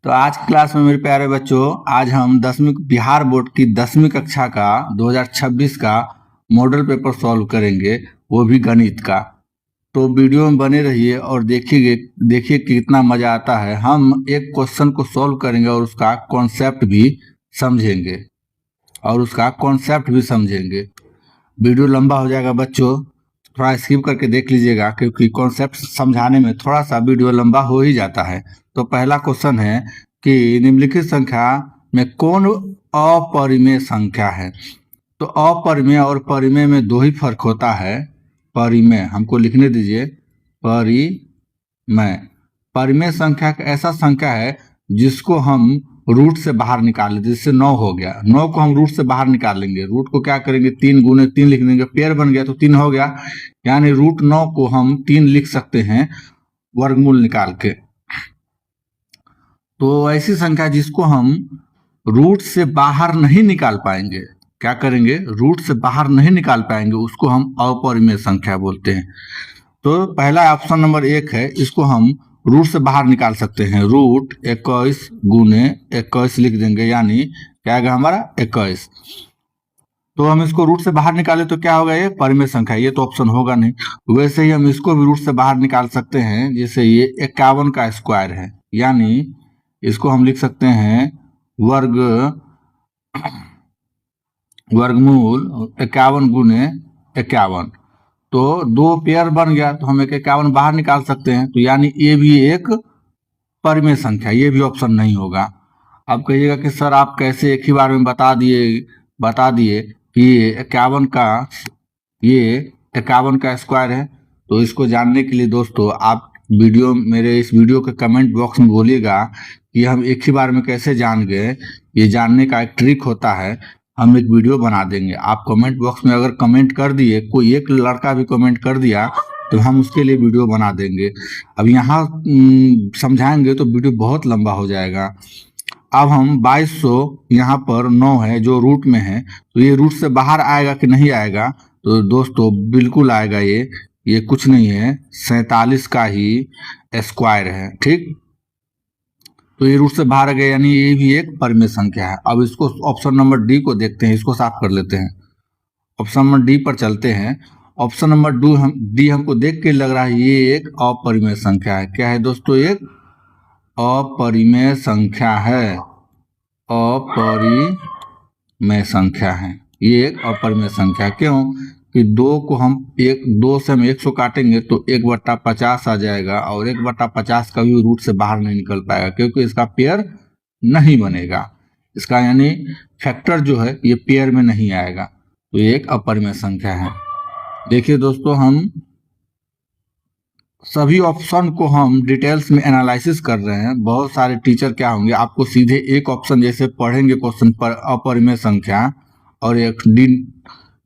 तो आज की क्लास में मेरे प्यारे बच्चों, आज हम 10वीं बिहार बोर्ड की 10वीं कक्षा का 2026 का मॉडल पेपर सॉल्व करेंगे, वो भी गणित का। तो वीडियो में बने रहिए और देखिए कितना मजा आता है। हम एक क्वेश्चन को सॉल्व करेंगे और उसका कॉन्सेप्ट भी समझेंगे। वीडियो लंबा हो जाएगा बच्चों, थोड़ा स्किप करके देख लीजिएगा, क्योंकि कॉन्सेप्ट समझाने में थोड़ा सा वीडियो लंबा हो ही जाता है। तो पहला क्वेश्चन है कि निम्नलिखित संख्या में कौन अपरिमेय संख्या है। तो अपरिमेय और परिमेय में दो ही फर्क होता है। परिमेय हमको लिखने दीजिए, परिमेय। परिमेय संख्या का ऐसा संख्या है जिसको हम रूट से बाहर निकाल लेते, जैसे 9 हो गया, 9 को हम रूट से बाहर निकाल लेंगे। रूट को क्या करेंगे, 3 गुने 3 लिख देंगे, पेयर बन गया तो 3 हो गया, यानी रूट 9 को हम 3 लिख सकते हैं वर्गमूल निकाल के। तो ऐसी संख्या जिसको हम रूट से बाहर नहीं निकाल पाएंगे, क्या करेंगे, रूट से बाहर नहीं निकाल पाएंगे, उसको हम अपरिमेय संख्या बोलते हैं। तो पहला ऑप्शन नंबर 1 है, इसको हम रूट से बाहर निकाल सकते हैं। रूट 21 गुने 21 लिख देंगे, यानी क्या आएगा हमारा 21। तो हम इसको रूट से बाहर निकाले तो क्या होगा, ये परिमेय संख्या, ये तो ऑप्शन होगा नहीं। वैसे ही हम इसको भी रूट से बाहर निकाल सकते हैं, जैसे ये 51 का स्क्वायर है, यानी इसको हम लिख सकते हैं वर्गमूल 51 गुने 51। तो 2 पेयर बन गया तो हम 51 बाहर निकाल सकते हैं, तो यानी ये भी एक परिमेय संख्या, ये भी ऑप्शन नहीं होगा। अब कहिएगा कि सर आप कैसे एक ही बार में बता दिए कि 51 का स्क्वायर है। तो इसको जानने के लिए दोस्तों आप मेरे इस वीडियो के कमेंट बॉक्स में बोलिएगा कि हम एक ही बार में कैसे जान गए। ये जानने का एक ट्रिक होता है, हम एक वीडियो बना देंगे। आप कमेंट बॉक्स में अगर कमेंट कर दिए, कोई एक लड़का भी कमेंट कर दिया, तो हम उसके लिए वीडियो बना देंगे। अब यहाँ समझाएंगे तो वीडियो बहुत लंबा हो जाएगा। अब हम 2200, यहाँ पर 9 है जो रूट में है, तो ये रूट से बाहर आएगा कि नहीं आएगा, तो दोस्तों बिल्कुल आएगा। ये कुछ नहीं है, 47 का ही स्क्वायर है, ठीक। तो ये रूट से बाहर गए, यानी ये भी एक परिमेय संख्या है। अब इसको ऑप्शन नंबर डी को देखते हैं, इसको साफ कर लेते हैं। ऑप्शन नंबर डी पर चलते हैं। ऑप्शन नंबर डी हमको देख के लग रहा है ये एक अपरिमेय संख्या है। क्या है दोस्तों, एक अपरिमेय संख्या है। अपरिमेय संख्या है, ये एक अपरिमेय संख्या। क्यों कि 2 को हम 2 से हम 100 काटेंगे तो 1/50 आ जाएगा, और 1/50 का भी रूट से बाहर नहीं निकल पाएगा, क्योंकि इसका पेयर नहीं बनेगा। इसका यानी फैक्टर जो है ये पेयर में नहीं आएगा, तो ये एक अपरिमेय संख्या है। देखिए दोस्तों, हम सभी ऑप्शन को हम डिटेल्स में एनालिसिस कर रहे हैं। बहुत सारे टीचर क्या होंगे, आपको सीधे एक ऑप्शन जैसे पढ़ेंगे क्वेश्चन पर अपरिमेय संख्या, और एक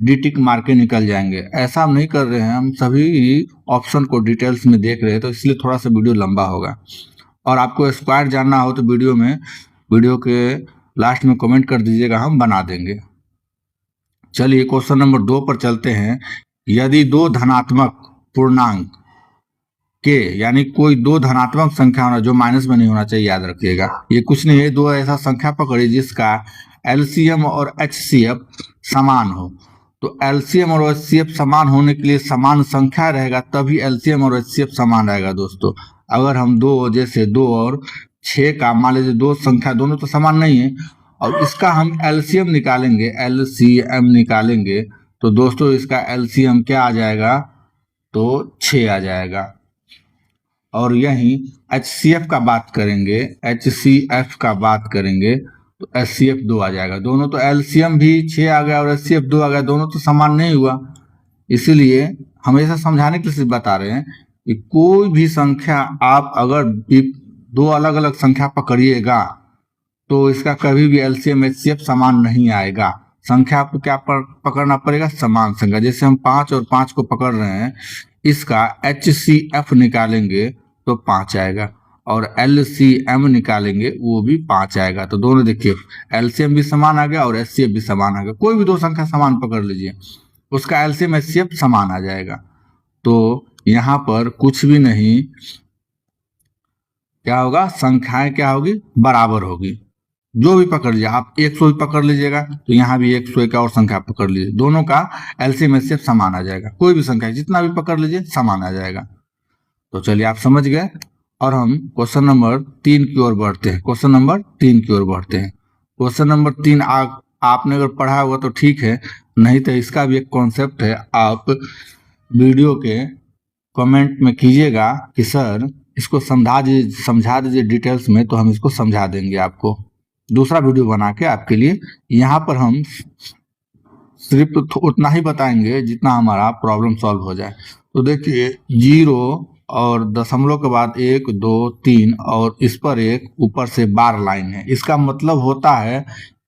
डी टिक मार के निकल जाएंगे। ऐसा हम नहीं कर रहे हैं, हम सभी ऑप्शन को डिटेल्स में देख रहे हैं, तो इसलिए थोड़ा सा वीडियो लंबा होगा। और आपको स्क्वायर जानना हो तो वीडियो के लास्ट में कमेंट कर दीजिएगा, हम बना देंगे। चलिए क्वेश्चन नंबर 2 पर चलते हैं। यदि 2 धनात्मक पूर्णांक के, यानी कोई 2 धनात्मक संख्या होना जो माइनस में नहीं होना चाहिए, याद रखिएगा। ये कुछ नहीं है, 2 ऐसा संख्या पकड़ी जिसका एलसीएम और एचसीएफ समान हो। तो एलसीएम और एचसीएफ समान होने के लिए समान संख्या रहेगा, तभी एलसीएम और एचसीएफ समान रहेगा दोस्तों। अगर हम 2 और 6 का मान लीजिए, 2 संख्या दोनों तो समान नहीं है, और इसका हम एलसीएम निकालेंगे, तो दोस्तों इसका एलसीएम क्या आ जाएगा, तो 6 आ जाएगा। और यहीं HCF का बात करेंगे तो HCF 2 आ जाएगा। दोनों तो LCM भी 6 आ गया और HCF 2 आ गया, दोनों तो समान नहीं हुआ। इसीलिए हमेशा समझाने के लिए बता रहे हैं कि कोई भी संख्या आप अगर 2 अलग अलग संख्या पकड़िएगा तो इसका कभी भी LCM HCF समान नहीं आएगा। संख्या आपको क्या पकड़ना पड़ेगा, समान संख्या। जैसे हम 5 और 5 को पकड़ रहे हैं, इसका HCF निकालेंगे तो 5 आएगा, और LCM निकालेंगे वो भी 5 आएगा। तो दोनों देखिए, LCM भी समान आ गया और HCF भी समान आ गया। कोई भी 2 संख्या समान पकड़ लीजिए, उसका LCM HCF समान आ जाएगा। तो यहाँ पर कुछ भी नहीं, क्या होगा, संख्याएं क्या होगी, बराबर होगी। जो भी पकड़ लीजिए आप, 100 भी पकड़ लीजिएगा तो यहाँ भी 100 का और संख्या पकड़ लीजिए, दोनों का एलसीएम एचसीएफ समान आ जाएगा। कोई भी संख्या जितना भी पकड़ लीजिए समान आ जाएगा। तो चलिए आप समझ गए। और हम क्वेश्चन नंबर 3 की ओर बढ़ते हैं। क्वेश्चन नंबर 3 की ओर बढ़ते हैं। क्वेश्चन नंबर 3 आपने अगर पढ़ा हुआ तो ठीक है, नहीं तो इसका भी एक कॉन्सेप्ट है। आप वीडियो के कमेंट में कीजिएगा कि सर इसको समझा दीजिए डिटेल्स में, तो हम इसको समझा देंगे आपको दूसरा वीडियो बना के आपके लिए। यहाँ पर हम सिर्फ उतना ही बताएंगे जितना हमारा प्रॉब्लम सॉल्व हो जाए। तो देखिए 0 और दशमलव के बाद 1 2 3 और इस पर एक ऊपर से बार लाइन है। इसका मतलब होता है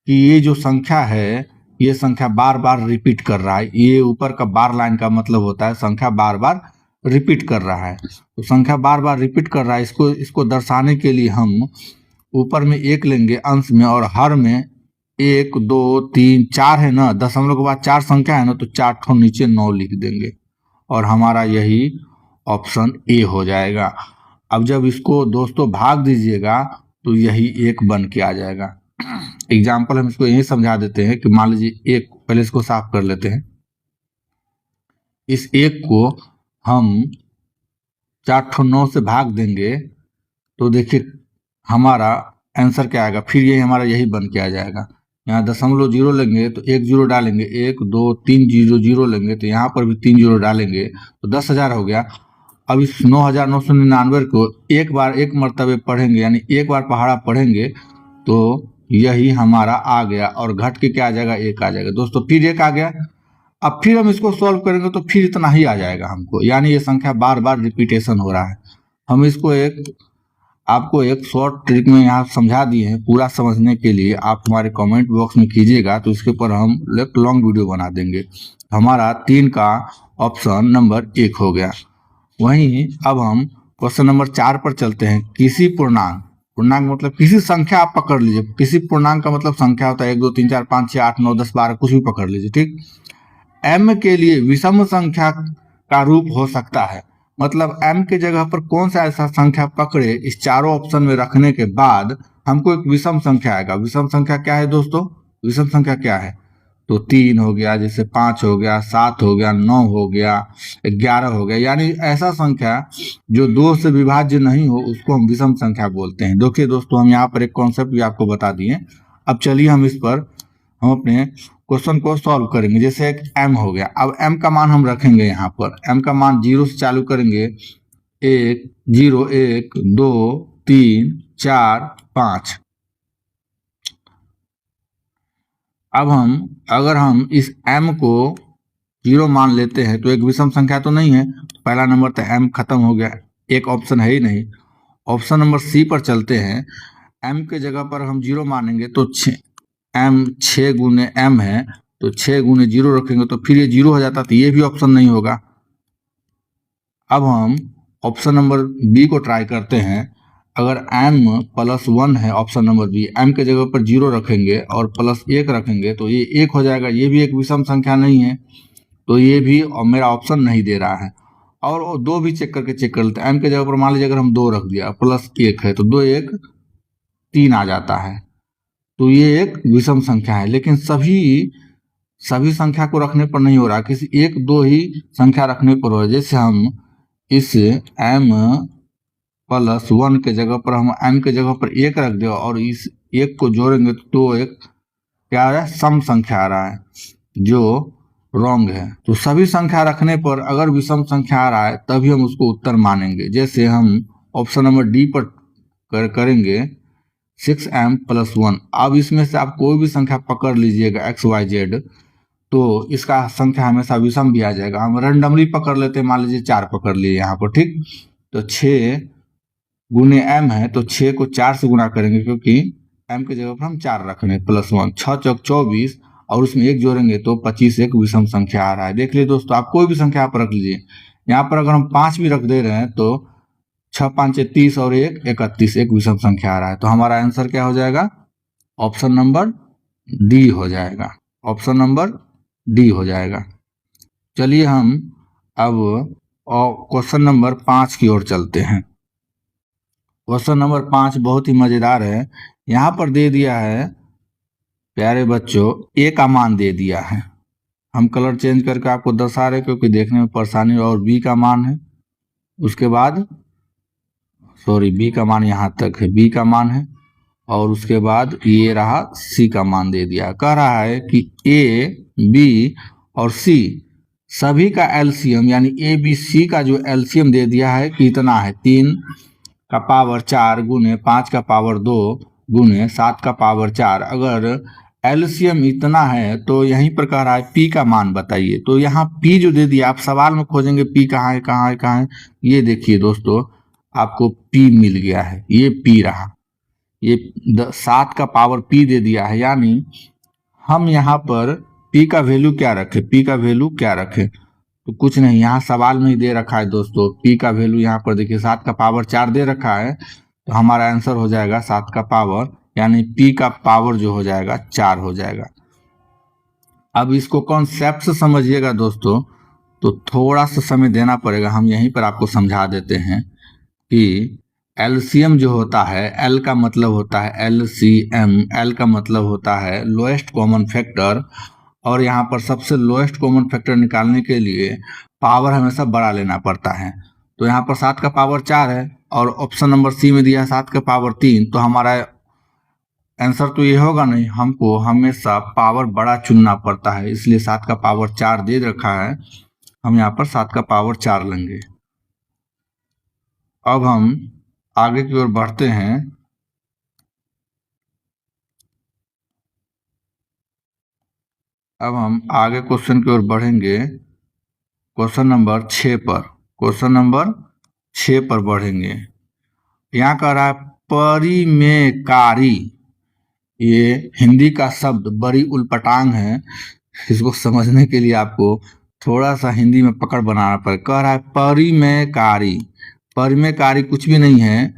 कि ये जो संख्या है ये संख्या बार बार रिपीट कर रहा है। ये ऊपर का बार लाइन का मतलब होता है संख्या बार बार रिपीट कर रहा है। तो संख्या बार बार रिपीट कर रहा है, इसको दर्शाने के लिए हम ऊपर में 1 लेंगे अंश में, और हर में 1 2 3 4 है ना, दशमलव के बाद 4 संख्या है ना, तो 4 ठो नीचे 9 लिख देंगे और हमारा यही ऑप्शन ए हो जाएगा। अब जब इसको दोस्तों भाग दीजिएगा तो यही 1 बन के आ जाएगा। एग्जाम्पल हम इसको यही समझा देते हैं कि मान लीजिए 1, पहले इसको साफ कर लेते हैं। इस 1 को हम 4 ठो 9 से भाग देंगे तो देखिए हमारा आंसर क्या आएगा, फिर ये हमारा यही बन के आ जाएगा। यहाँ दशमलव 0 लेंगे तो 1 0 डालेंगे, 1 2 3 0 0 लेंगे तो यहाँ पर भी 3 0 डालेंगे तो 10,000 हो गया। अब इस 9,999 को एक मरतबे पढ़ेंगे, यानी एक बार पहाड़ा पढ़ेंगे तो यही हमारा आ गया, और घट के क्या आ जाएगा, 1 आ जाएगा दोस्तों। फिर 1 आ गया। अब फिर हम इसको सॉल्व करेंगे तो फिर इतना ही आ जाएगा हमको, यानी ये संख्या बार बार रिपीटेशन हो रहा है। हम इसको आपको एक शॉर्ट ट्रिक में यहाँ समझा दिए हैं। पूरा समझने के लिए आप हमारे कमेंट बॉक्स में कीजिएगा तो इसके ऊपर हम एक लॉन्ग वीडियो बना देंगे। हमारा 3 का ऑप्शन नंबर 1 हो गया। वहीं अब हम क्वेश्चन नंबर 4 पर चलते हैं। किसी पूर्णांक मतलब किसी संख्या आप पकड़ लीजिए। किसी पूर्णांक का मतलब संख्या होता है 1 2 3 4 5 6 8 9 10 12, कुछ भी पकड़ लीजिए, ठीक। m के लिए विषम संख्या का रूप हो सकता है, मतलब m के जगह पर कौन सा ऐसा संख्या पकड़े इस चारों ऑप्शन में रखने के बाद हमको एक विषम संख्या आएगा। विषम संख्या क्या है दोस्तों, विषम संख्या क्या है, तो 3 हो गया, जैसे 5 हो गया, 7 हो गया, 9 हो गया, 11 हो गया, यानी ऐसा संख्या जो 2 से विभाज्य नहीं हो उसको हम विषम संख्या बोलते हैं। देखिए दोस्तों हम यहाँ पर एक कॉन्सेप्ट भी आपको बता दिए। अब चलिए हम हम अपने क्वेश्चन को सॉल्व करेंगे। जैसे एक m हो गया, अब m का मान हम रखेंगे यहाँ पर। m का मान 0 से चालू करेंगे, 1 0 1 2 3 4 5। अब अगर हम इस m को 0 मान लेते हैं तो एक विषम संख्या तो नहीं है, पहला नंबर तो m खत्म हो गया, एक ऑप्शन है ही नहीं। ऑप्शन नंबर सी पर चलते हैं। m के जगह पर हम 0 मानेंगे तो m 6 गुने m है, तो 6 गुने 0 रखेंगे तो फिर ये 0 हो जाता, तो ये भी ऑप्शन नहीं होगा। अब हम ऑप्शन नंबर बी को ट्राई करते हैं। अगर m +1 है, ऑप्शन नंबर बी, m के जगह पर 0 रखेंगे और +1 रखेंगे तो ये 1 हो जाएगा। ये भी एक विषम संख्या नहीं है, तो ये भी मेरा ऑप्शन नहीं दे रहा है। और 2 भी चेक कर लेते हैं। m के जगह पर मान लीजिए अगर हम 2 रख दिया, +1 है तो 2 1 3 आ जाता है, तो ये एक विषम संख्या है। लेकिन सभी संख्या को रखने पर नहीं हो रहा, किसी 1 2 ही संख्या रखने पर हो। जैसे हम इस m +1 के जगह पर हम m के जगह पर 1 रख दिया और इस 1 को जोड़ेंगे तो एक क्या आ रहा है, सम संख्या आ रहा है, जो रॉन्ग है। तो सभी संख्या रखने पर अगर विषम संख्या आ रहा है तभी हम उसको उत्तर मानेंगे। जैसे हम ऑप्शन नंबर डी पर करेंगे 6m +1। अब इसमें से आप कोई भी संख्या पकड़ लीजिएगा x y z, तो इसका संख्या हमेशा विषम भी आ जाएगा। हम रेंडमली पकड़ लेते हैं, मान लीजिए 4 पकड़ लिए यहाँ पर, ठीक। तो 6 गुने m है तो 6 को 4 से गुना करेंगे, क्योंकि m के जगह पर हम 4 रख रहे हैं, +1, 6 चौक 24 और उसमें 1 जोड़ेंगे तो 25 एक विषम संख्या आ रहा है। देख लीजिए दोस्तों, आप कोई भी संख्या पर रख लीजिए। यहाँ पर अगर हम 5 भी रख दे रहे हैं तो 6 5 30 और 1 31 एक विषम संख्या आ रहा है। तो हमारा आंसर क्या हो जाएगा, ऑप्शन नंबर डी हो जाएगा। ऑप्शन नंबर डी हो जाएगा। चलिए हम अब क्वेश्चन नंबर 5 की ओर चलते हैं। क्वेश्चन नंबर 5 बहुत ही मजेदार है। यहाँ पर दे दिया है प्यारे बच्चों, ए का मान दे दिया है। हम कलर चेंज करके आपको दर्शा रहे क्योंकि देखने में परेशानी, और बी का मान है। उसके बाद सॉरी, बी का मान यहाँ तक है, बी का मान है। और उसके बाद ये रहा सी का मान दे दिया। कह रहा है कि ए, बी और सी सभी का एलसीएम, यानी ए बी सी का जो एलसीएम दे दिया है कितना है, 3 का पावर 4 गुने 5 का पावर 2 गुने 7 का पावर 4। अगर एलसीएम इतना है तो यहीं पर कह रहा है पी का मान बताइए। तो यहाँ पी जो दे दिया, आप सवाल में खोजेंगे पी कहाँ है कहाँ है कहाँ है। ये देखिए दोस्तों, आपको पी मिल गया है, ये पी रहा। ये 7 का पावर पी दे दिया है, यानी हम यहाँ पर पी का वैल्यू क्या रखें, पी का वैल्यू क्या रखें, तो कुछ नहीं, यहाँ सवाल में ही दे रखा है दोस्तों। पी का वैल्यू यहाँ पर देखिए 7 का पावर 4 दे रखा है, तो हमारा आंसर हो जाएगा 7 का पावर, यानी पी का पावर जो हो जाएगा 4 हो जाएगा। अब इसको कॉन्सेप्ट से समझिएगा दोस्तों, तो थोड़ा सा समय देना पड़ेगा। हम यहीं पर आपको समझा देते हैं कि एलसीएम जो होता है, एल का मतलब होता है एलसीएम, एल का मतलब होता है लोएस्ट कॉमन फैक्टर। और यहाँ पर सबसे लोएस्ट कॉमन फैक्टर निकालने के लिए पावर हमेशा बड़ा लेना पड़ता है। तो यहाँ पर 7 का पावर 4 है और ऑप्शन नंबर सी में दिया है 7 का पावर 3, तो हमारा आंसर तो ये होगा नहीं, हमको हमेशा पावर बड़ा चुनना पड़ता है, इसलिए 7 का पावर 4 दे रखा है, हम यहाँ पर 7 का पावर 4 लेंगे। अब हम आगे की ओर बढ़ते हैं। अब हम आगे क्वेश्चन की ओर बढ़ेंगे, क्वेश्चन नंबर 6 पर। क्वेश्चन नंबर 6 पर बढ़ेंगे। यहाँ कह रहा है परिमेकारी। ये हिंदी का शब्द बड़ी उलपटांग है, इसको समझने के लिए आपको थोड़ा सा हिंदी में पकड़ बनाना पड़ेगा। कह रहा है परिमेकारी। परिमेकारी कुछ भी नहीं है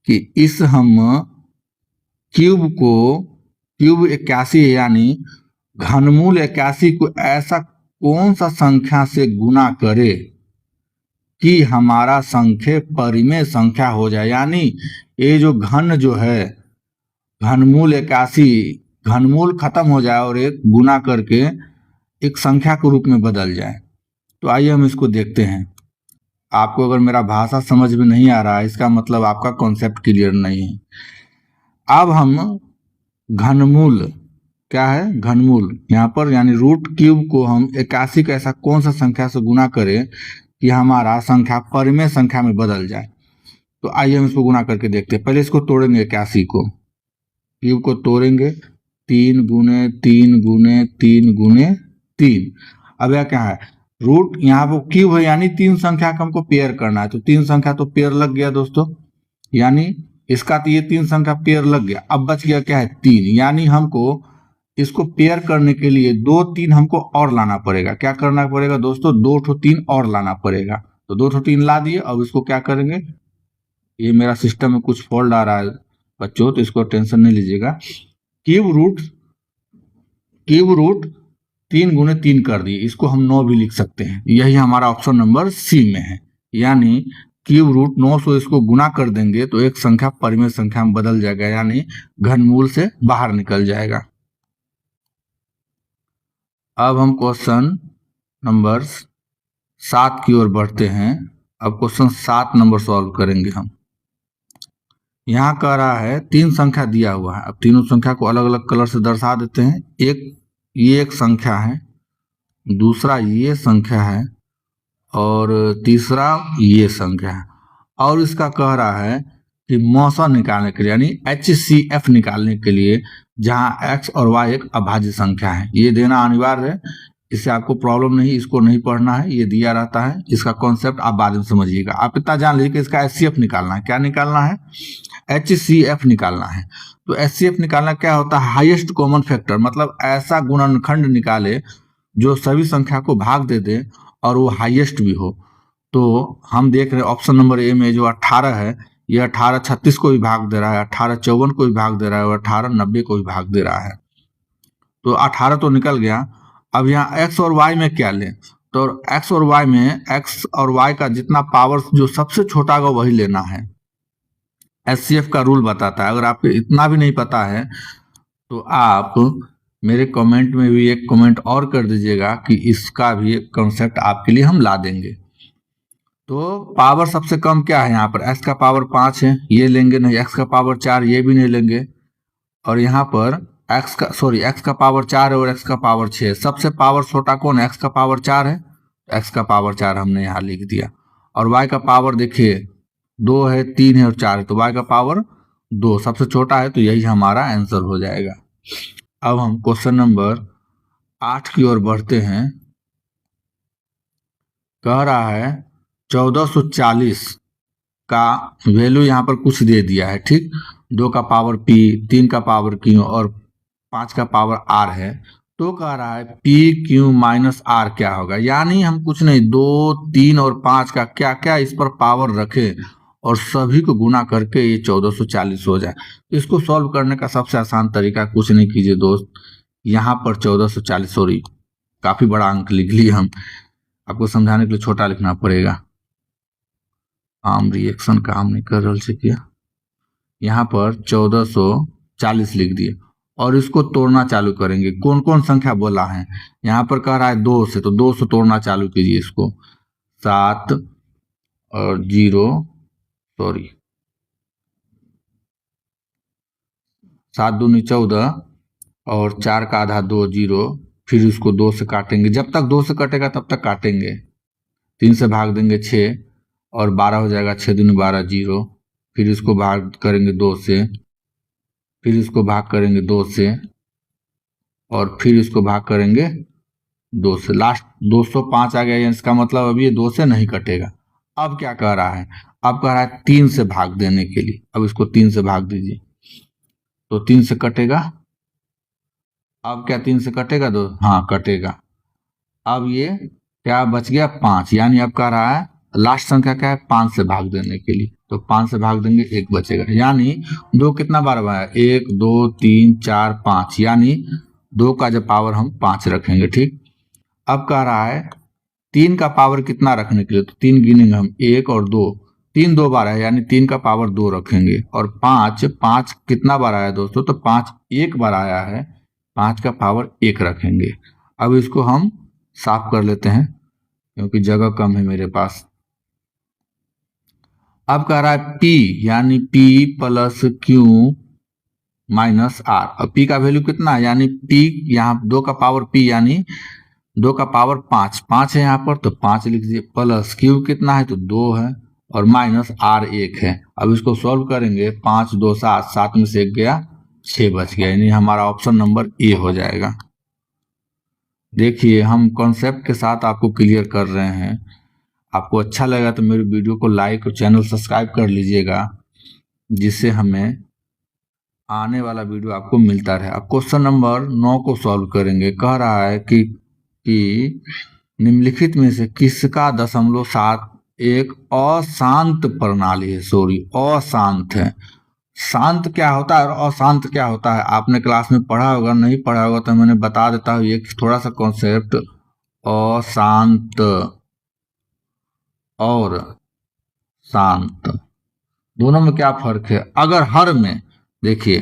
कि इस हम क्यूब को, क्यूब 81 है, यानी घनमूल 81 को ऐसा कौन सा संख्या से गुना करे कि हमारा संख्या परिमेय संख्या हो जाए। यानी ये जो घन जो है, घनमूल 81, घनमूल खत्म हो जाए और एक गुना करके एक संख्या के रूप में बदल जाए। तो आइए हम इसको देखते हैं। आपको अगर मेरा भाषा समझ में नहीं आ रहा है, इसका मतलब आपका कॉन्सेप्ट क्लियर नहीं है। अब हम घनमूल, क्या है घनमूल, यहाँ पर यानी रूट क्यूब को हम 81 का ऐसा कौन सा संख्या से गुना करें कि हमारा संख्या परिमेय संख्या में बदल जाए। तो आइए हम इसको गुना करके देखते हैं। पहले इसको तोड़ेंगे 81 को, क्यूब को तोड़ेंगे, 3 गुने 3 गुने 3 गुने 3। अब यह क्या है, रूट यहाँ पर क्यूब है, यानी 3 संख्या का हमको पेयर करना है। तो 3 संख्या तो पेयर लग गया दोस्तों, यानी इसका तो ये 3 संख्या पेयर लग गया। अब बच गया क्या है 3, यानी हमको इसको पेयर करने के लिए 2 3 हमको और लाना पड़ेगा। क्या करना पड़ेगा दोस्तों, 2 3 और लाना पड़ेगा। तो 2 3 ला दिए। अब इसको क्या करेंगे, ये मेरा सिस्टम में कुछ फॉल्ट आ रहा है बच्चों, तो इसको टेंशन नहीं लीजिएगा। क्यूब रूट 3 गुने 3 कर दिए, इसको हम 9 भी लिख सकते हैं। यही हमारा ऑप्शन नंबर सी में है, यानी क्यूब रूट 9 से इसको गुना कर देंगे तो एक संख्या परिमेय संख्या में बदल जाएगा, यानी घनमूल से बाहर निकल जाएगा। अब हम क्वेश्चन नंबर 7 की ओर बढ़ते हैं। अब क्वेश्चन 7 नंबर सॉल्व करेंगे हम। यहाँ कह रहा है 3 संख्या दिया हुआ है। अब तीनों संख्या को अलग अलग कलर से दर्शा देते हैं। ये एक संख्या है, दूसरा ये संख्या है और तीसरा ये संख्या है। और इसका कह रहा है कि मौसा निकालने के लिए, यानी HCF निकालने के लिए, जहां x और y एक अभाज्य संख्या है, ये देना अनिवार्य है। इससे आपको प्रॉब्लम नहीं, इसको नहीं पढ़ना है, ये दिया रहता है। इसका कॉन्सेप्ट आप बाद में समझिएगा। आप इतना जान लीजिए कि इसका HCF निकालना है। क्या निकालना है, HCF निकालना है। तो HCF निकालना क्या होता है, हाईएस्ट कॉमन फैक्टर, मतलब ऐसा गुणनखंड निकाले जो सभी संख्या को भाग दे दे और वो हाईएस्ट भी हो। तो हम देख रहे हैं ऑप्शन नंबर ए में जो 18 है, ये 18 36 को भी भाग दे रहा है, 18 54 को भी भाग दे रहा है और 18 90 को भी भाग दे रहा है। तो 18 तो निकल गया। अब यहाँ एक्स और वाई में क्या लें, तो एक्स और वाई में एक्स और वाई का जितना पावर जो सबसे छोटा होगा वही लेना है। एचसीएफ का रूल बताता है। अगर आपको इतना भी नहीं पता है तो आप मेरे कमेंट में भी एक कमेंट और कर दीजिएगा कि इसका भी एक कॉन्सेप्ट आपके लिए हम ला देंगे। तो पावर सबसे कम क्या है यहाँ पर, x का पावर 5 है, ये लेंगे नहीं। x का पावर 4, ये भी नहीं लेंगे। और यहाँ पर x का पावर 4 है और x का पावर 6 है। सबसे पावर छोटा कौन है, x का पावर 4 है, x का पावर 4 हमने यहाँ लिख दिया। और y का पावर देखिए 2 है, 3 है और 4 है, तो y का पावर 2 सबसे छोटा है, तो यही हमारा आंसर हो जाएगा। अब हम क्वेश्चन नंबर 8 की ओर बढ़ते हैं। कह रहा है 1440 का वैल्यू यहाँ पर कुछ दे दिया है, ठीक। 2 का पावर p, 3 का पावर q और 5 का पावर r है। तो कह रहा है p q माइनस r क्या होगा, यानी हम कुछ नहीं 2, 3 और 5 का क्या क्या इस पर पावर रखे और सभी को गुना करके ये 1440 हो जाए। इसको सॉल्व करने का सबसे आसान तरीका कुछ नहीं कीजिए दोस्त, यहाँ पर 1440, सॉरी काफी बड़ा अंक लिख लिए हम, आपको समझाने के लिए छोटा लिखना पड़ेगा। आम रिएक्शन काम नहीं कर रहा से किया, यहाँ पर 1440 लिख दिए और इसको तोड़ना चालू करेंगे। कौन कौन संख्या बोला है, यहाँ पर कह रहा है 2 से, तो 2 से तोड़ना चालू कीजिए इसको। 7 और 0, सॉरी 7 दूनी 14 और 4 का आधा 2, 0, फिर उसको 2 से काटेंगे, जब तक 2 से कटेगा तब तक काटेंगे। 3 से भाग देंगे 6 और 12 हो जाएगा, 6 दूनी 12, 0, फिर इसको भाग करेंगे 2 से, फिर इसको भाग करेंगे 2 से और फिर इसको भाग करेंगे 2 से, लास्ट 205 आ गया। इसका मतलब अभी ये 2 से नहीं कटेगा। अब क्या कह रहा है, अब कह रहा है 3 से भाग देने के लिए। अब इसको 3 से भाग दीजिए तो 3 से कटेगा। अब क्या 3 से कटेगा, दो, हाँ कटेगा। अब ये क्या बच गया, 5, यानी अब कह रहा है लास्ट संख्या क्या है, 5 से भाग देने के लिए, तो 5 से भाग देंगे 1 बचेगा, यानी 2 कितना बार आया, 1, 2, 3, 4, 5, यानी 2 का जब पावर हम 5 रखेंगे, ठीक। अब कह रहा है 3 का पावर कितना रखने के लिए, तो 3 गिनेंगे हम, 1 और 2, 3 2 बार है, यानी 3 का पावर 2 रखेंगे। और 5 कितना बार आया दोस्तों, तो 5 1 बार आया है, 5 का पावर 1 रखेंगे। अब इसको हम साफ कर लेते हैं क्योंकि जगह कम है मेरे पास। अब कह रहा है P, यानी P plus Q minus R। अब P का वैल्यू कितना है, यानी P यहाँ 2 का पावर P, यानी 2 का पावर 5, 5 है यहाँ पर, तो 5 लिख दीजिए, प्लस Q कितना है, तो 2 है, और माइनस R 1 है। अब इसको सॉल्व करेंगे, 5 2 7, 7 में से 1 गया, 6 बच गया, यानी हमारा ऑप्शन नंबर ए हो जाएगा। देखिए हम कॉन्सेप्ट के साथ आपको क्लियर कर रहे हैं। आपको अच्छा लगा तो मेरी वीडियो को लाइक और चैनल सब्सक्राइब कर लीजिएगा, जिससे हमें आने वाला वीडियो आपको मिलता रहे। अब क्वेश्चन नंबर 9 को सॉल्व करेंगे। कह रहा है कि निम्नलिखित में से किसका 0.7 एक अशांत प्रणाली है, सॉरी अशांत है। शांत क्या होता है और अशांत क्या होता है आपने क्लास में पढ़ा होगा, नहीं पढ़ा होगा तो मैंने बता देता हूँ एक थोड़ा सा कॉन्सेप्ट। अशांत और शांत दोनों में क्या फर्क है। अगर हर में देखिए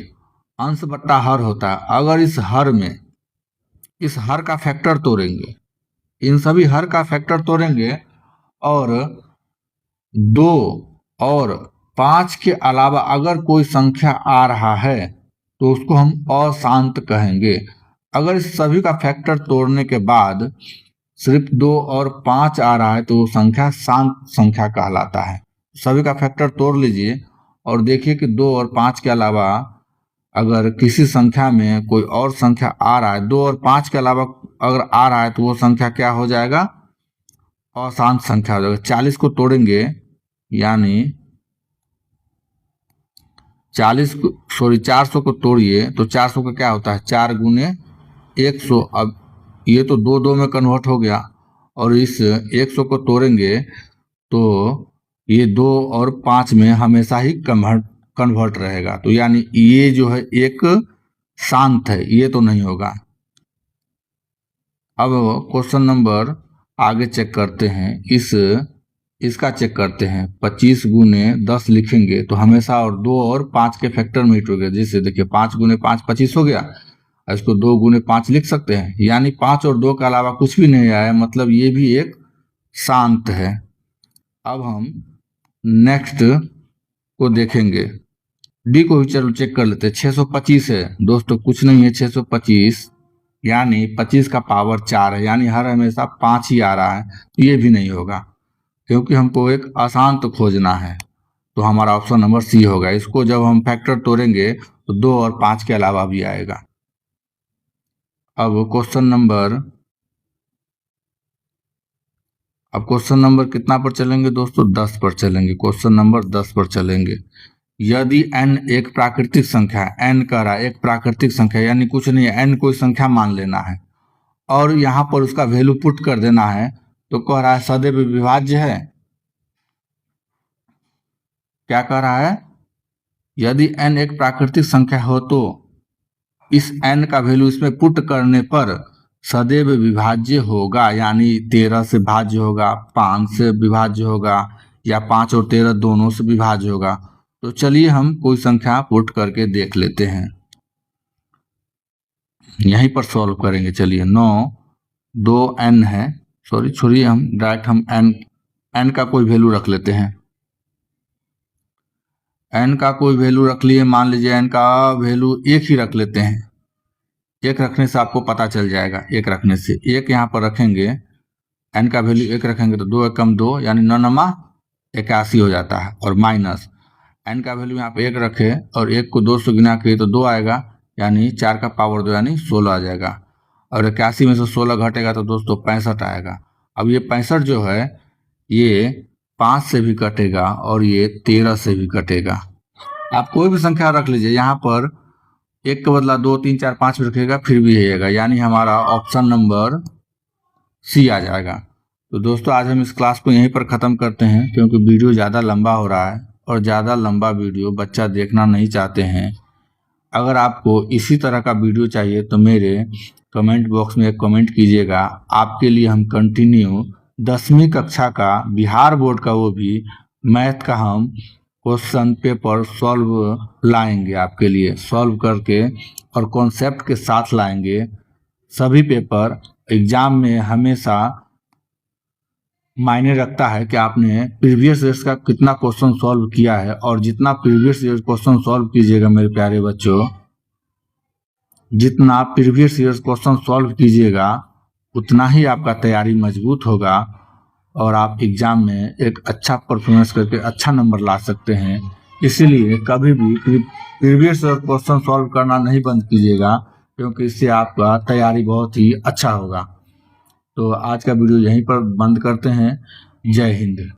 अंश बट्टा हर होता है, अगर इस हर में इस हर का फैक्टर तोड़ेंगे, इन सभी हर का फैक्टर तोड़ेंगे और 2 और 5 के अलावा अगर कोई संख्या आ रहा है तो उसको हम अशांत कहेंगे। अगर इस सभी का फैक्टर तोड़ने के बाद सिर्फ 2 और 5 आ रहा है तो वो संख्या शांत संख्या कहलाता है। सभी का फैक्टर तोड़ लीजिए और देखिए कि 2 और 5 के अलावा अगर किसी संख्या में कोई और संख्या आ रहा है, 2 और 5 के अलावा अगर आ रहा है तो वो संख्या क्या हो जाएगा, अशांत संख्या हो जाएगा। 40 को तोड़ेंगे यानी 400 को तोड़िए तो 400 का क्या होता है, 4 गुने 100। अब ये तो 2 2 में कन्वर्ट हो गया और इस 100 को तोड़ेंगे तो ये 2 और 5 में हमेशा ही कन्वर्ट रहेगा, तो यानी ये जो है एक शांत है, ये तो नहीं होगा। अब क्वेश्चन नंबर आगे चेक करते हैं। इस इसका चेक करते हैं। 25 गुने 10 लिखेंगे तो हमेशा और 2 और 5 के फैक्टर में हिट हो गया। जैसे देखिए 5 गुने 5 25 हो गया, इसको 2 गुने 5 लिख सकते हैं, यानी 5 और 2 के अलावा कुछ भी नहीं आया, मतलब ये भी एक शांत है। अब हम नेक्स्ट को देखेंगे, डी को भी चलो चेक कर लेते हैं। 625 है दोस्तों, कुछ नहीं है 625, यानी 25 का पावर 4 है, यानी हर हमेशा 5 ही आ रहा है, तो ये भी नहीं होगा क्योंकि हमको एक अशांत खोजना है। तो हमारा ऑप्शन नंबर सी होगा। इसको जब हम फैक्टर तोड़ेंगे तो 2 और 5 के अलावा भी आएगा। अब क्वेश्चन नंबर कितना पर चलेंगे दोस्तों? 10 पर चलेंगे। क्वेश्चन नंबर 10 पर चलेंगे। यदि n एक प्राकृतिक संख्या है, n कह रहा है एक प्राकृतिक संख्या, यानी कुछ नहीं है, n कोई संख्या मान लेना है और यहाँ पर उसका वैल्यू पुट कर देना है, तो कह रहा है सदैव विभाज्य है। क्या कह रहा है? यदि n एक प्राकृतिक संख्या हो तो इस n का वैल्यू इसमें पुट करने पर सदैव विभाज्य होगा, यानी 13 से भाज्य होगा, 5 से विभाज्य होगा, या 5 और 13 दोनों से विभाज्य होगा। तो चलिए हम कोई संख्या पुट करके देख लेते हैं, यहीं पर सॉल्व करेंगे। चलिए 9 2n है, सॉरी छोड़िए, हम डायरेक्ट हम n का कोई वैल्यू रख लेते हैं। n का कोई वैल्यू रख लिए, मान लीजिए n का वैल्यू 1 ही रख लेते हैं। 1 रखने से आपको पता चल जाएगा, 1 रखने से 1 यहाँ पर रखेंगे, n का वैल्यू 1 रखेंगे तो 2 एकम 2, यानी 9 नमा 81 हो जाता है, और माइनस n का वैल्यू यहाँ पे 1 रखे और 1 को 2 से गुना किए तो 2 आएगा, यानी 4 का पावर 2 यानी 16 आ जाएगा, और 81 में से 16 घटेगा तो दोस्तों 65 आएगा। अब ये 65 जो है ये 5 से भी कटेगा और ये 13 से भी कटेगा। आप कोई भी संख्या रख लीजिए, यहाँ पर 1 के बदला 2 3 4 5 भी रखिएगा फिर भी रहेगा, यानी हमारा ऑप्शन नंबर सी आ जाएगा। तो दोस्तों आज हम इस क्लास को यहीं पर ख़त्म करते हैं, क्योंकि वीडियो ज़्यादा लंबा हो रहा है और ज़्यादा लंबा वीडियो बच्चा देखना नहीं चाहते हैं। अगर आपको इसी तरह का वीडियो चाहिए तो मेरे कमेंट बॉक्स में एक कमेंट कीजिएगा, आपके लिए हम कंटिन्यू 10वीं कक्षा का बिहार बोर्ड का वो भी मैथ का हम क्वेश्चन पेपर सॉल्व लाएंगे, आपके लिए सॉल्व करके और कॉन्सेप्ट के साथ लाएंगे। सभी पेपर एग्जाम में हमेशा मायने रखता है कि आपने प्रीवियस ईयर्स का कितना क्वेश्चन सॉल्व किया है, और जितना प्रीवियस ईयर क्वेश्चन सॉल्व कीजिएगा मेरे प्यारे बच्चों, जितना प्रीवियस ईयर्स क्वेश्चन सॉल्व कीजिएगा उतना ही आपका तैयारी मजबूत होगा और आप एग्जाम में एक अच्छा परफॉर्मेंस करके अच्छा नंबर ला सकते हैं। इसीलिए कभी भी प्रीवियस ईयर क्वेश्चन सॉल्व करना नहीं बंद कीजिएगा, क्योंकि इससे आपका तैयारी बहुत ही अच्छा होगा। तो आज का वीडियो यहीं पर बंद करते हैं। जय हिंद।